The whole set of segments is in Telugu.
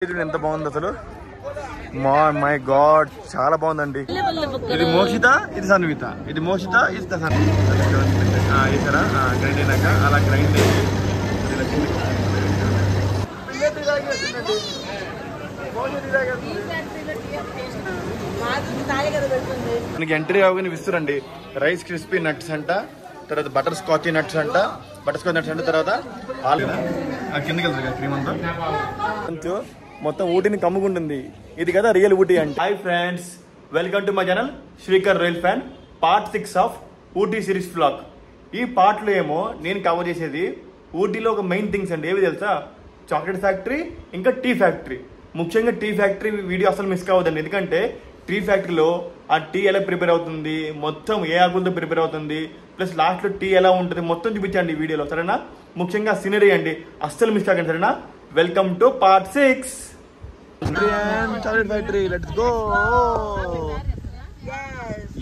ఎంత బాగుంది అసలు. మై గాడ్ చాలా బాగుందండి. ఇది మోక్షిత, ఇది సన్విత. ఇది మోక్షిత, ఇది సన్విత. గ్రైండ్ అయినాక అలా గ్రైండ్ అయ్యి మనకి ఎంట్రీ అవగానే ఇస్తారండి. రైస్ క్రిస్పీ నట్స్ అంట, తర్వాత బటర్ స్కాచ్ నట్స్ అంట, తర్వాత కిందకి వెళ్తారు క్రీమ్ అంతా. మొత్తం ఊటీని కమ్ముకుంటుంది. ఇది కదా రియల్ ఊటీ అంటే. Hi friends, welcome to my channel Srikar rail fan. Part 6 of Ooty series vlog. ఈ పార్ట్లో ఏమో నేను కవర్ చేసేది ఊటీలో ఒక మెయిన్ థింగ్స్ అండి. ఏవి తెలుసా? చాక్లెట్ ఫ్యాక్టరీ, ఇంకా టీ ఫ్యాక్టరీ. ముఖ్యంగా టీ ఫ్యాక్టరీ వీడియో అసలు మిస్ కావద్దండి. ఎందుకంటే టీ ఫ్యాక్టరీలో ఆ టీ ఎలా ప్రిపేర్ అవుతుంది, మొత్తం ఏ ఆకులతో ప్రిపేర్ అవుతుంది, ప్లస్ లాస్ట్లో టీ ఎలా ఉంటుంది మొత్తం చూపించండి ఈ వీడియోలో, సరేనా? ముఖ్యంగా సీనరీ అండి, అస్సలు మిస్ కాకండి, సరేనా? Welcome to part 6 chocolate factory. Let's go.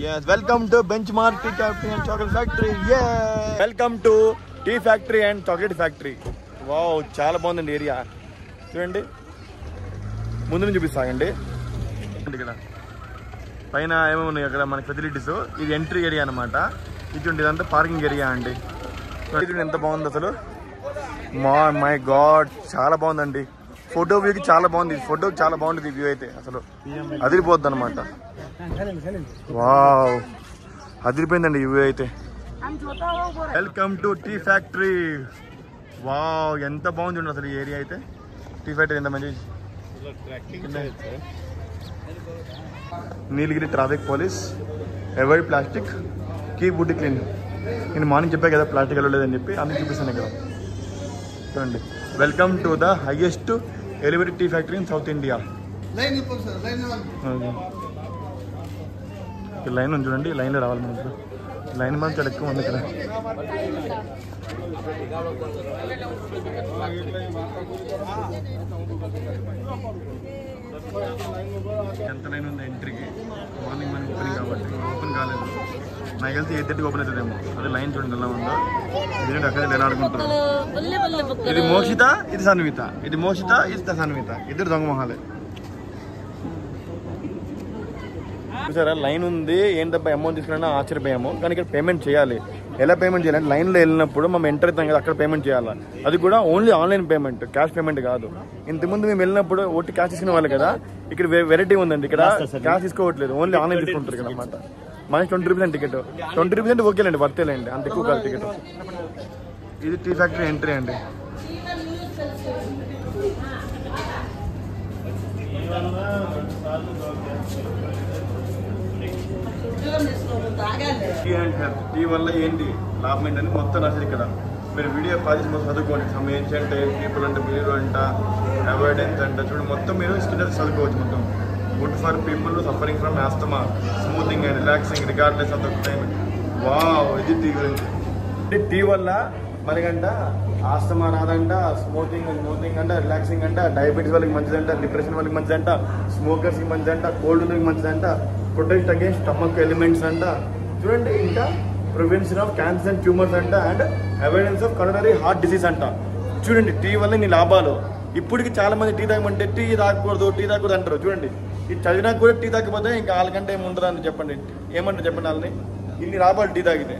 yes welcome to benchmark tea factory and chocolate factory. welcome to tea factory and chocolate factory. Wow, చాలా బాగుందండి ఏరియా. చూడండి, ముందు నుంచి చూపిస్తాయండి. ఇక్కడ పైన ఏమేమి ఉన్నాయి అక్కడ మన ఫెసిలిటీస్. ఇది ఎంట్రీ ఏరియా అనమాట. ఇది ఇదంతా పార్కింగ్ ఏరియా అండి. ఎంత బాగుంది అసలు. మై గాడ్ చాలా బాగుందండి. ఫోటో వ్యూకి చాలా బాగుంది. ఫోటోకి చాలా బాగుంటుంది వ్యూ అయితే. అసలు అదిరిపోద్ది అనమాట. వావ్, అదిరిపోయిందండి వ్యూ అయితే. Welcome to tea factory. Wow, ఎంత బాగుంది చూడండి అసలు ఈ ఏరియా అయితే. టీ ఫ్యాక్టరీ ఎంత మంచి. Nilgiri traffic police, avoid plastic, keep wood clean. నేను మార్నింగ్ చెప్పా కదా ప్లాస్టిక్ వెళ్ళలేదని చెప్పి, అందుకు చూపిస్తాను ఇక్కడ. చూడండి, welcome to the highest elevated tea factory in South India. Line ఉంది చూడండి, లైన్లో రావాలి మనం. లైన్ మనం చాలా ఎక్కువ ఉంది ఇక్కడ. ఎంత లైన్ ఉంది ఎంట్రీకి. మార్నింగ్ మనకి ఓపెనింగ్ కాబట్టి ఓపెన్ కాలేదు. నాకు వెళ్తే 8:30 ఓపెన్ అవుతుందేమో. అదే లైన్ చూడండి ఎలా ఉందో. ఎందుకంటే అక్కడ ఎలా ఆడుకుంటారు. ఇది మోక్షిత, ఇది సన్విత. ఇది మోక్షిత, ఇది సన్విత. ఇద్దరు దొంగ మొహాలే. చూసారా, లైన్ ఉంది. ఏంటబ్బా అమౌంట్ తీసుకున్నా ఆశ్చర్యపోయాము. కానీ ఇక్కడ పేమెంట్ చేయాలి. ఎలా పేమెంట్ చేయాలంటే లైన్లో వెళ్ళినప్పుడు మనం ఎంటర్ అవుతాం కదా, అక్కడ పేమెంట్ చేయాలి. అది కూడా only online payment, cash payment కాదు. ఇంతకుముందు మేము వెళ్ళినప్పుడు ఒకటి క్యాష్ తీసుకునే వాళ్ళు కదా. ఇక్కడ వెరైటీ ఉందండి. ఇక్కడ క్యాష్ తీసుకోవట్లేదు, ఓన్లీ ఆన్లైన్ తీసుకుంటారు ఇక్కడ అనమాట. మనకి 20 రూపీస్ టికెట్. 20 రూపీస్ అంటే ఓకేలేండి, వర్తేలేండి, అంత ఎక్కువ కాదు టికెట్. ఇది టీ ఫ్యాక్టరీ ఎంట్రీ అండి. టీ వల్ల ఏంటి లాభం ఏంటని మొత్తం రాసేది ఇక్కడ. మీరు వీడియో కాల్ చేసి మొత్తం చదువుకోండి. సమ్ ఏన్షియంట్ పీపుల్ అంటే మీరు అంట, అవాయిడెన్స్ అంట, చూడండి మొత్తం మీరు స్కిన్ చదువుకోవచ్చు. మొత్తం good for people suffering from asthma, smoothing and relaxing regardless of the time. Wow, ఇది టీ గురించి. టీ వల్ల మనకంట ఆస్తమా రాదంట, స్మూతింగ్ అంట, రిలాక్సింగ్ అంట, డయాబెటీస్ వాళ్ళకి మంచిదంట, డిప్రెషన్ వాళ్ళకి మంచిదంట, స్మోకర్స్కి మంచిదంట, కోల్డ్ వాళ్ళకి మంచిదంట, ప్రొటెక్ట్ అగేన్స్ట్ స్టమక్ ఎలిమెంట్స్ అంట. చూడండి, ఇంకా prevention of cancer and tumours అంట, and avoidance of coronary heart disease అంట. చూడండి, టీ వల్ల నీ లాభాలు. ఇప్పటికి చాలా మంది టీ తాగమంటే టీ తాగకూడదు అంటారు. చూడండి, ఇది చదివినా కూడా టీ తాగకపోతే ఇంకా వాళ్ళకంటే ఏముంటుందా అని చెప్పండి. ఏమంటారు చెప్పండి వాళ్ళని. ఇన్ని లాభాలు టీ తాగితే.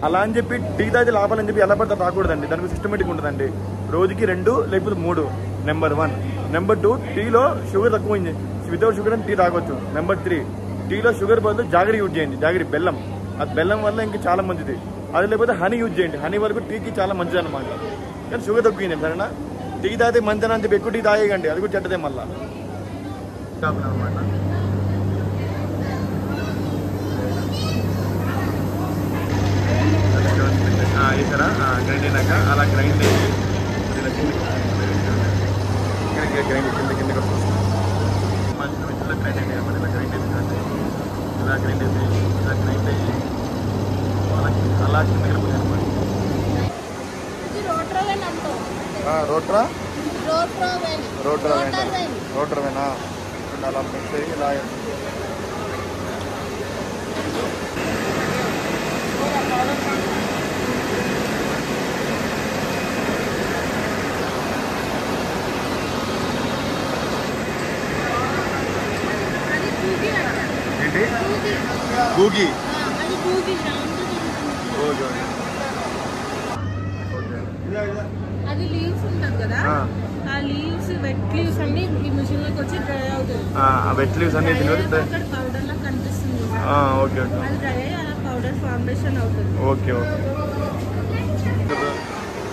అలా అని చెప్పి టీ తాగితే లాభాలని చెప్పి ఎలా పడితే తాగకూడదండి. దానికి సిస్టమేటిక్ ఉంటుందండి. రోజుకి 2 లేకపోతే 3. నెంబర్ 1. నెంబర్ 2, టీలో షుగర్ తక్కువ. వితౌట్ షుగర్ అని టీ తాగొచ్చు. నెంబర్ 3, టీలో షుగర్ బదులు జాగరి యూజ్ చేయండి. జాగరి బెల్లం, అది బెల్లం వల్ల ఇంకా చాలా మంచిది. అది లేకపోతే హనీ యూజ్ చేయండి. హనీ వరకు టీకి చాలా మంచిది అనమాట. కానీ షుగర్ తక్కువ సరేనా. టీ తాగితే మంచిదని అని చెప్పి ఎక్కువ టీ తాగేయండి, అది కూడా చెడ్డదే మళ్ళీ అనమాట. ఇక్కడ గ్రైండ్ అయినాక అలా గ్రైండ్ అయ్యి గ్రైండ్ కిందకి వస్తుంది. మంచిగా గ్రైండ్ అయ్యి అనమాట. ఇలా గ్రైండ్ అయిపోయిందంటే ఇలా గ్రైండ్ అయిపోయి ఇలా గ్రైండ్ అయ్యి అలా కిందకి వెళ్ళిపోయింది అనమాట. రోట్రవేనా అలా మిక్స్ అయ్యి ఇలా గూగి. అది లీవ్స్ ఉంటుంది కదా, ఆ లీవ్స్ వెట్ లీవ్స్ అన్ని ఈ మిషన్ లోకి వచ్చి డ్రై అవుతుంది. ఆ వెట్ లీవ్స్ అన్ని పౌడర్ లా కనిపిస్తుంది. Okay okay. అది డ్రై అయ్యి అలా పౌడర్ ఫార్మేషన్ అవుతుంది. Okay okay.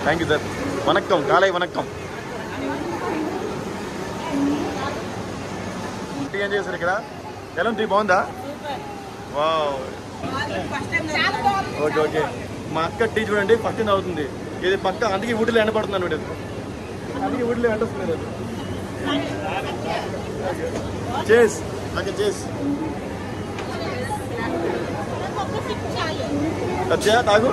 Thank you sir. Vanakkam కాలే వనక్కం. టీ ఏం చేశారు ఇక్కడ? ఎలా టీ బాగుందా? వావ్. Okay okay. మా అక్క టీ చూడండి ఫస్ట్ టైం అవుతుంది. ఇది పక్క అందుకే ఊటిలో ఎండపడుతున్నాను వీడు. అందుకే ఊటిలో ఎండ వస్తుంది. చేస్ ఓకే చేస్. సత్య తాగు.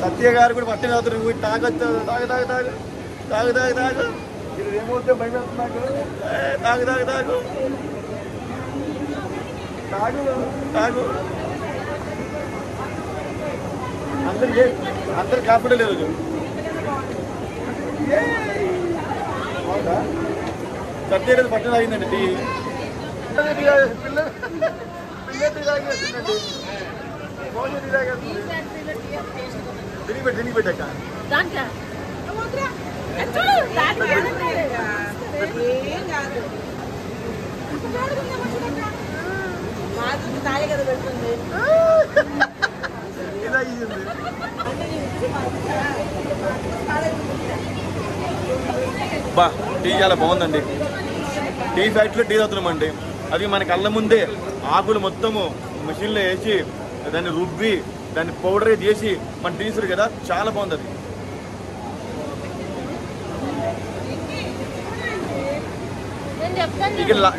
సత్య గారు కూడా పట్టిన అవుతారు. తాగొచ్చు. తాగు తాగు తాగు తాగు తాగు తాగు. ఇది ఏమవుతే భయం వేస్తుంది నాకు. తాగు తాగు తాగు తాగు తాగు. అందరు కాపాడే లేదు. సత్య రోజు పట్టు తాగిందండి టీ. తిరిగి పెట్టాక బా టీ చాలా బాగుందండి. టీ ఫ్యాక్టరీలో టీ తాగుతున్నామండి. అది మన కళ్ళ ముందే ఆకులు మొత్తము మిషన్లో వేసి దాన్ని రుబ్బి దాన్ని పౌడర్ చేసి మన టీసుడు కదా, చాలా బాగుంది అది.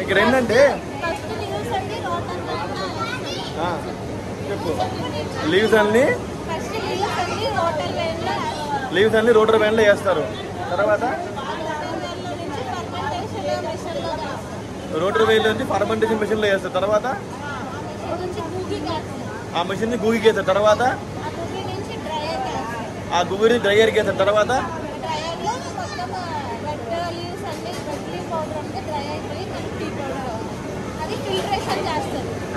ఇక్కడ ఏంటంటే చెప్పు. లీవ్స్ అన్ని రోటర్ వ్యాన్లో వేస్తారు. తర్వాత రోటర్ వేల్ నుంచి ఫర్మెంటేషన్ మిషన్లో వేస్తారు. తర్వాత ఆ మిషన్ ని గూగికి వేస్తారు. తర్వాత ఆ గూగిని డ్రైయర్కి వేస్తారు. తర్వాత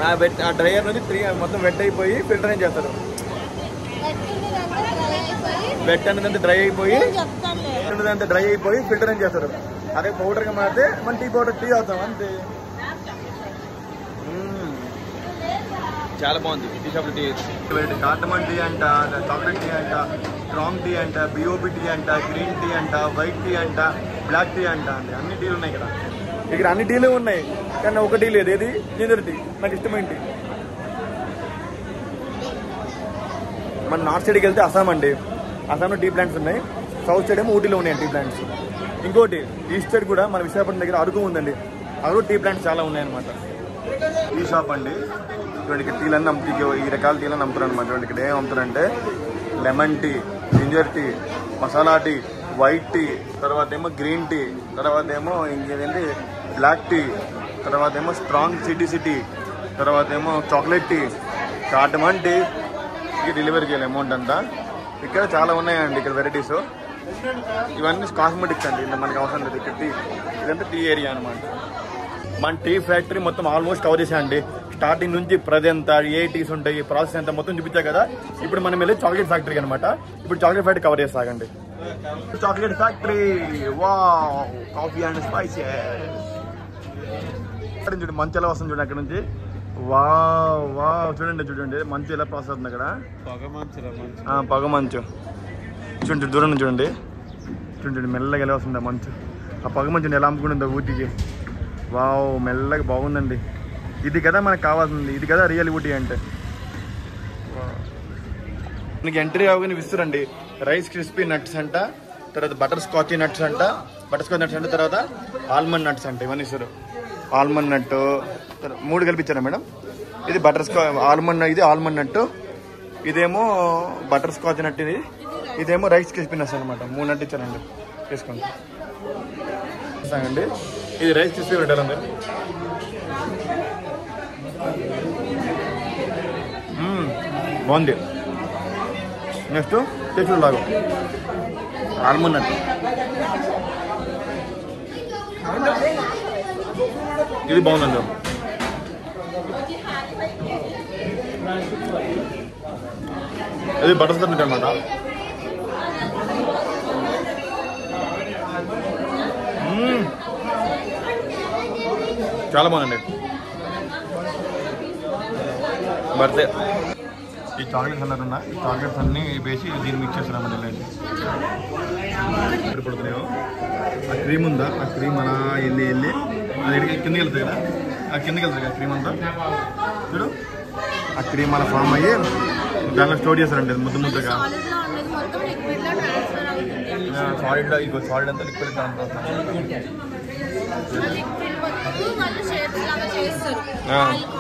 ఆ డ్రైయర్ నుంచి మొత్తం వెట్ అయిపోయి ఫిల్టర్ చేస్తారు. వెట్ అనేది డ్రై అయిపోయి ఫిల్టర్ చేస్తారు. అదే పౌడర్గా మారితే మన టీ పౌడర్ టీ అవుతాం అంతే. చాలా బాగుంది tea shop tea. Cardamom tea అంట, చాక్లెట్ టీ అంట, స్ట్రాంగ్ టీ అంట, బిఓబి టీ అంట, గ్రీన్ టీ అంట, వైట్ టీ అంట, బ్లాక్ టీ అంట. అండి అన్ని టీలు ఉన్నాయి ఇక్కడ. ఇక్కడ అన్ని టీలు ఉన్నాయి కానీ ఒక టీ లేదు. ఏది? Ginger tea. నాకు ఇష్టమైన టీ. మన నార్త్ సైడ్కి వెళ్తే అస్సాం అండి. అస్సాంలో టీ ప్లాంట్స్ ఉన్నాయి. సౌత్ సైడ్ ఏమో ఊటీలో ఉన్నాయి టీ ప్లాంట్స్. ఇంకోటి ఈస్ట్ సైడ్ కూడా మన విశాఖపట్నం దగ్గర అరకు ఉందండి. అరకు టీ ప్లాంట్స్ చాలా ఉన్నాయన్నమాట. టీ షాప్ అండి. ఇక్కడ టీలన్నీ అమ్ముతాయి. ఈ రకాల టీలన్నీ అమ్ముతారు అనమాట. ఇక్కడ ఏం అమ్ముతారంటే lemon tea, ginger tea, masala tea, white tea, తర్వాత ఏమో గ్రీన్ టీ, తర్వాత ఏమో ఇంకేంటి బ్లాక్ టీ, తర్వాత ఏమో స్ట్రాంగ్ సిటీసీ టీ, తర్వాత ఏమో చాక్లెట్ టీ, కార్డమన్ టీ. ఇది డెలివరీ చేయాలి అమౌంట్ అంతా. ఇక్కడ చాలా ఉన్నాయండి ఇక్కడ వెరైటీస్. ఇవన్నీ కాస్మెటిక్స్ అండి. మనకి అవసరం లేదు ఇక్కడ టీ. ఇదంతా టీ ఏరియా అనమాట. మన టీ ఫ్యాక్టరీ మొత్తం ఆల్మోస్ట్ కవర్ చేసాయండి. స్టార్టింగ్ నుంచి ప్రజెంట్ ఏ టీస్ ఉంటాయి, ప్రాసెస్ అంతా మొత్తం చూపించా కదా. ఇప్పుడు మనం వెళ్ళి చాక్లెట్ ఫ్యాక్టరీ అనమాట. ఇప్పుడు చాక్లెట్ ఫ్యాక్టరీ కవర్ చేస్తాగండి. Chocolate factory. Wow, coffee and spices. చూడండి మంచి ఎలా వస్తుంది చూడండి అక్కడ నుంచి. వావ్ వావ్, చూడండి మంచు ఎలా ప్రాసెస్ అవుతుంది అక్కడ. పొగ మంచు చూడండి, దూరం నుంచి చూడండి మెల్లగా ఎలా వస్తుంది ఆ మంచు. ఆ పొగ మంచు ఎలా అమ్ముకుంటుందో ఊటీకి. వావ్, మెల్లగా బాగుందండి. ఇది కదా మనకు కావాల్సింది. ఇది కదా రియల్ ఊటీ అంటే. మనకి ఎంట్రీ అవగానే ఇస్తారండి రైస్ క్రిస్పీ నట్స్ అంట, తర్వాత బటర్ స్కాచ్ నట్స్ అంట, తర్వాత ఆల్మండ్ నట్స్ అంట. ఇవన్నీ ఇస్తారు. ఆల్మండ్ నట్టు 3 కలిపించారా మేడం? ఇది బటర్ స్కాచ్ ఆల్మండ్, ఇది ఆల్మండ్ నట్టు, ఇదేమో బటర్ స్కాచ్ నట్టు, ఇదేమో రైస్ క్రిస్పీ నట్స్ అనమాట. 3 నట్టు ఇచ్చారండి. తీసుకోండి అండి. ఇది రైస్ క్రిస్పీ పెట్టాలండి. బాగుంది. నెక్స్ట్ టేస్ట్ లాగా ఆల్మండ్ నట్టు. ఇది బాగుందండి. అది బటర్ స్కాచ్ అనమాట. చాలా బాగుందండి. బర్త్డే ఈ చాక్లెట్స్ అన్నారన్నా, ఈ చాక్లెట్స్ అన్నీ వేసి దీన్ని మిక్స్ చేస్తారన్నమాట. ఇక్కడ పడుతున్నాయో ఆ క్రీమ్ ఉందా, ఆ క్రీమ్ అలా వెళ్ళి అది కిందకి వెళ్తుంది కదా, ఆ కిందకి వెళ్తుంది కదా క్రీమ్ అంతా. చూడు ఆ క్రీమ్ అలా ఫామ్ అయ్యి దాంట్లో స్టోర్ చేస్తారండి ముద్ద ముద్దగా. సాలిడ్ ఇంకో సాలిడ్ అంతా లిక్విడ్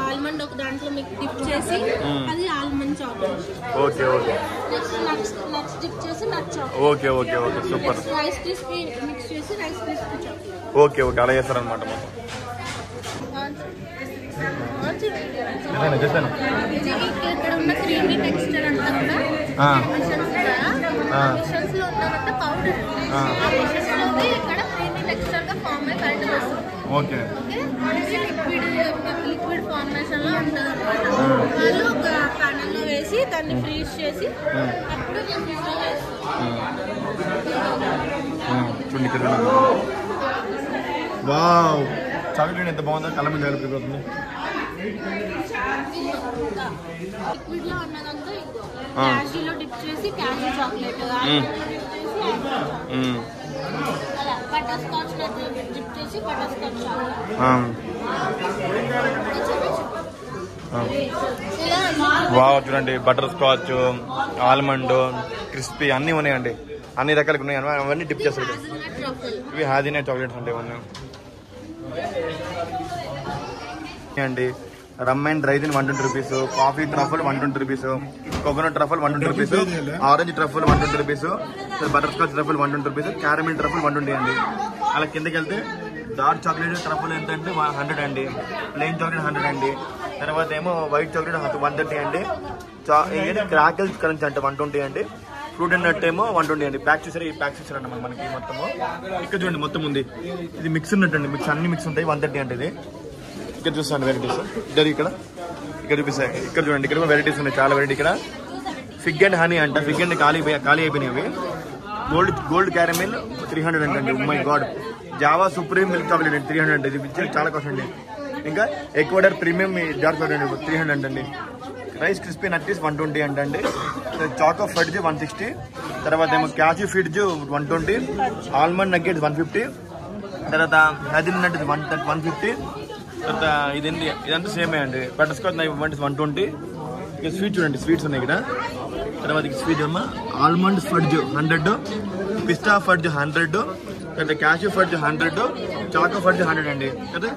ఆల్మండ్ ఒక దాంట్లో మీకు డిప్ చేసి అది almond chocolate. Okay okay nuts dip చేసి nut chocolate. Okay okay okay super. Rice crispy mix చేసి rice crispy chocolate. Okay okay అలా చేస్తారనమాట మొత్తం. ఇక్కడ ఉన్న క్రీమీ టెక్స్చర్ అంతా కూడా మిషన్స్ లో ఉన్నదంతా పౌడర్. ఆ మిషన్స్ లోనే ఇక్కడ క్రీమీ టెక్స్చర్ గా ఫామ్ అయ్యి బయట వస్తుంది. ఓకే లిక్విడ్ ఫార్మేషన్ లో ఉంటుంది అనమాట. వాళ్ళు ఒక ప్యానెల్ లో వేసి దాన్ని ఫ్రీజ్ చేసి అప్పుడు ఫ్రిడ్జ్ లో వేస్తారు. వావ్ చాక్లెట్ ఎంత బాగుందో కళ్ళ మీద కలిపిపోతుంది. లిక్విడ్ లో ఉన్నదంతా క్యాషీలో డిప్ చేసి క్యాషీ చాక్లెట్, అలా బటర్ స్కాచ్ డిప్ చేసి బటర్ స్కాచ్ చాక్లెట్. వావ్ చూడండి బటర్ స్కాచ్, ఆల్మండ్, క్రిస్పీ అన్నీ ఉన్నాయండి, అన్ని రకాలుగా ఉన్నాయి. అవన్నీ డిప్ చేస్తారు. ఇవి హాజీనట్ చాక్లెట్స్ ఉంటాయి ఇవన్నీ అండి. Rum and raisin 120 rupees, coffee truffle 120 rupees, coconut truffle 120 rupees, orange truffle 120 rupees, butterscotch truffle 120 rupees, caramel truffle 120 అండి. అలా కిందకి వెళ్తే డార్క్ చాక్లెట్ ట్రఫల్ ఎంత అంటే 100 అండి, ప్లెయిన్ చాక్లెట్ 100 అండి, తర్వాత ఏమో వైట్ చాక్లెట్ 130 అండి, క్రాకిల్స్ కరెన్సీ అంటే 120 అండి, ఫ్రూట్ అండ్ నట్ ఏమో 120 అండి. ప్యాక్ చేసారు, ఈ ప్యాక్ చేశారు అన్నమాట మనకి మొత్తము. ఇక్కడ చూడండి మొత్తం ఉంది, ఇది మిక్స్ ఉన్నట్టండి, మిక్స్ అన్ని మిక్స్ ఉంటాయి. 130 అంటే ఇది. ఇక్కడ చూస్తాను వెరైటీస్ ఇద్దరు ఇక్కడ చూపిస్తాయి. ఇక్కడ చూడండి ఇక్కడ వెరైటీస్ ఉన్నాయి, చాలా వెరైటీ. ఇక్కడ ఫిగ్ అండ్ హనీ అంట, ఫిగ్ అండ్ ఖాళీ అయిపోయినాయి. గోల్డ్ క్యారమిల్ 300 అంటండి. My God. Java supreme milk chocolate అండి 300 అంటే, ఇది చాలా కాస్ట్ అండి. ఇంకా ఎక్వడర్ ప్రీమియం డార్క్ చాక్లెట్ 300 అంటండి. రైస్ క్రిస్పీ నట్టీస్ 120 అంటండి. చాకో ఫడ్జ్ 160, తర్వాత ఏమో క్యాషూ ఫిడ్జ్ 120, ఆల్మండ్ నగ్గెట్స్ 150, తర్వాత హెజిల్ నట్ 150, తర్వాత ఇదంతా సేమే అండి. Butter scotch 120. ఇక స్వీట్ చూడండి, స్వీట్స్ ఉన్నాయి ఇక్కడ. తర్వాత స్వీట్ ఏమో ఆల్మండ్ ఫడ్జ్ 100, పిస్తా ఫడ్జ్ 100, తర్వాత క్యాషూ ఫడ్జ్ 100, చాకో ఫడ్జ్ 100 అండి. తర్వాత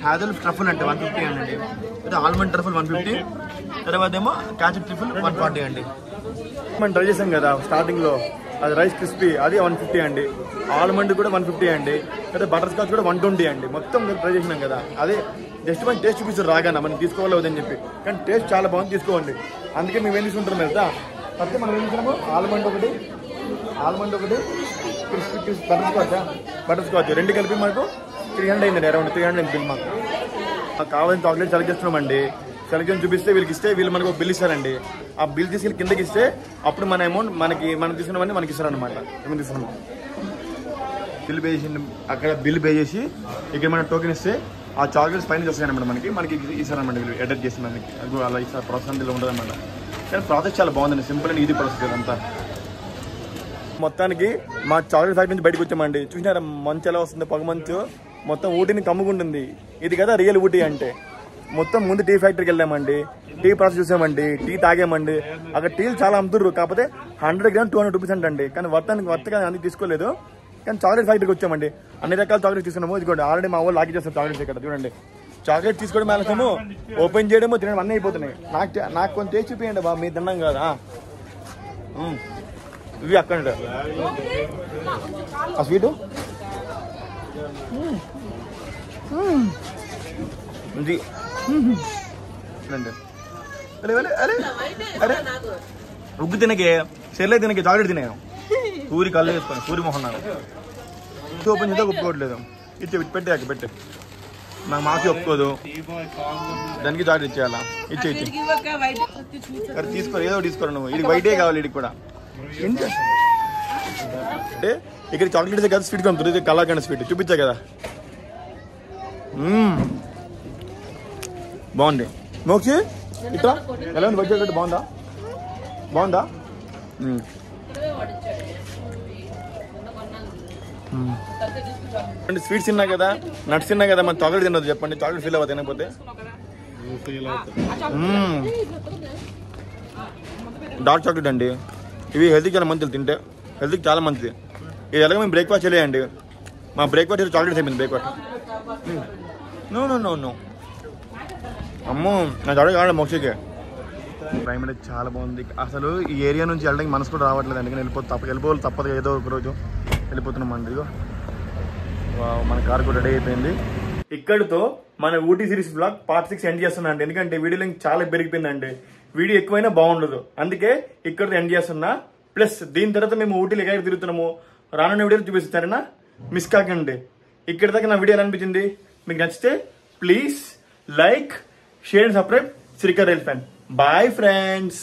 హ్యాజల్ ట్రఫుల్ అంటే 150 అండి. తర్వాత ఆల్మండ్ ట్రఫుల్ 150, తర్వాత ఏమో క్యాషూ ట్రఫుల్ 140 అండి. మనం ట్రై చేసాం కదా స్టార్టింగ్ లో, అది రైస్ క్రిస్పీ అది 150 అండి, ఆల్మండ్ కూడా 150 అండి, అయితే బటర్ స్కాచ్ కూడా 120 అండి. మొత్తం ట్రై చేసినాం కదా, అదే జస్ట్ మనం టేస్ట్ చూపిస్తారు రాగానే మనం తీసుకోవాలి వద్దని చెప్పి. కానీ టేస్ట్ చాలా బాగుంది, తీసుకోండి. అందుకే మేము ఏం తీసుకుంటున్నాం కదా, ఫస్ట్ మనం ఏం తీసుకున్నాము ఆల్మండ్ ఒకటి క్రిస్పీ బటర్ స్కాచ్ 2 కలిపి మనకు 300 అయిందండి. అరౌండ్ 300 అయింది బిల్. మాకు కావాల్సిన చాక్లెట్ సెలెక్ట్ చేస్తున్నామండి. సెలెక్షన్ చూపిస్తే వీళ్ళకి ఇస్తే వీళ్ళు మనకు బిల్ ఇస్తారండి. ఆ బిల్ తీసుకెళ్ళి కిందకి ఇస్తే అప్పుడు మన అమౌంట్ మనం తీసుకున్నవన్నీ మనకి ఇస్తారనమాట. ఏమైనా తీసుకున్నాం బిల్ పే చేసి అక్కడ బిల్ పే చేసి ఇక్కడ మనం టోకెన్ ఇస్తే ఆ చాక్లెట్స్ పైన వస్తాయన్నమాట. మనకి ఇస్తారనమాట వీళ్ళు అటాచ్ చేసి మనకి. అది అలా ఇస్తారు, ప్రాసెస్ అంతా ఉండదు అనమాట. కానీ ప్రాసెస్ చాలా బాగుందండి, సింపుల్ అండ్ ఈజీ ప్రాసెస్ అంతా. మొత్తానికి మా చాక్లెట్ ఫ్యాక్టరీ నుంచి బయటకు వచ్చామండి. చూసినారా మంచు ఎలా వస్తుంది, పొగ మంచు మొత్తం ఊటీని కమ్ముకుంటుంది. ఇది కదా రియల్ ఊటీ అంటే. మొత్తం ముందు టీ ఫ్యాక్టరీకి వెళ్ళామండి, టీ ప్రాసెస్ చూసామండి, టీ తాగామండి. అక్కడ టీలు చాలా అమ్ముతుర్రు, కాకపోతే 100 గ్రామ్ 200 రూపీస్ అంటండి. కానీ వర్తగా అందుకు తీసుకోలేదు. కానీ చాక్లెట్ ఫ్యాక్టరీకి వచ్చామండి, అన్ని రకాల చాక్లెట్ తీసుకున్నాము. ఇదిగోండి ఆల్రెడీ మా వాళ్ళు లాగి చేస్తారు చాక్లెట్స్ ఇక్కడ చూడండి. చాక్లెట్ తీసుకోవడం ఆలస్యము, ఓపెన్ చేయడము, తినడం అన్నీ అయిపోతున్నాయి. నాకు కొంచెం టేస్ట్ చూపించండి బాబు, మీరు తిన్నాం కదా. ఇవి అక్కడ ఆ స్వీటు ఉగ్గు తినకే సెల్లే తినకే చాక్లెట్ తినే పూరి కళ్ళు వేసుకొని పూరి మొహన్నారు. ఓపెన్ చేస్తే ఒప్పుకోవట్లేదు. ఇచ్చి పెట్టే నాకు మాకి ఒప్పుకోదు, దానికి చాక్లెట్ ఇచ్చేయాలా? ఇచ్చే తీసుకోరు, ఏదో తీసుకోరు నువ్వు. ఇది వైటే కావాలి, ఇది కూడా. అంటే ఇక్కడ చాక్లెట్ కదా స్వీట్ కలుగుతుంది, కలాకండ్ స్వీట్ చూపించా కదా. బాగుంది. మోక్షి ఇట్లా ఎలా ఉంది? వైట్ చాక్లెట్ బాగుందా? బాగుందా? అంటే స్వీట్స్ తిన్నా కదా, నట్స్ తిన్నా కదా, మన చాక్లెట్ తినదు చెప్పండి. చాక్లెట్ ఫీల్ అవ్వదు తినకపోతే. డార్క్ చాక్లెట్ అండి, ఇవి హెల్త్కి చాలా మంచిది, తింటే హెల్త్కి చాలా మంచిది. ఇది ఎలాగో మేము బ్రేక్ఫాస్ట్ చేయలేదండి, మా బ్రేక్ఫాస్ట్ చాక్లెట్స్ అయిపోయింది. Breakfast no no no no అమ్మో, నా చాక్లెట్ కావాలి మోక్షకి. క్లైమేట్ చాలా బాగుంది అసలు. ఈ ఏరియా నుంచి వెళ్ళడానికి మనసు కూడా రావట్లేదు, అందుకని వెళ్ళిపోవాలి తప్పదు, ఏదో ఒక రోజు వెళ్ళిపోతున్నాం అండి. ఇదిగో మన కార్ కూడా రెడీ అయిపోయింది. ఇక్కడితో మన Ooty series blog part 6 end చేస్తున్నా అండి, ఎందుకంటే వీడియో లింక్ చాలా పెరిగిపోయిందండి. వీడియో ఎక్కువైనా బాగుండదు, అందుకే ఇక్కడితో ఎండ్ చేస్తున్నా. ప్లస్ దీని తర్వాత మేము ఊటీలో ఎక్కడ తిరుగుతున్నాము రానున్న వీడియోలు చూపిస్తారేనా, మిస్ కాకండి. ఇక్కడి దాకా నా వీడియో ఎలా అనిపించింది? మీకు నచ్చితే please like, share and subscribe Srikar rail fan. Bye friends.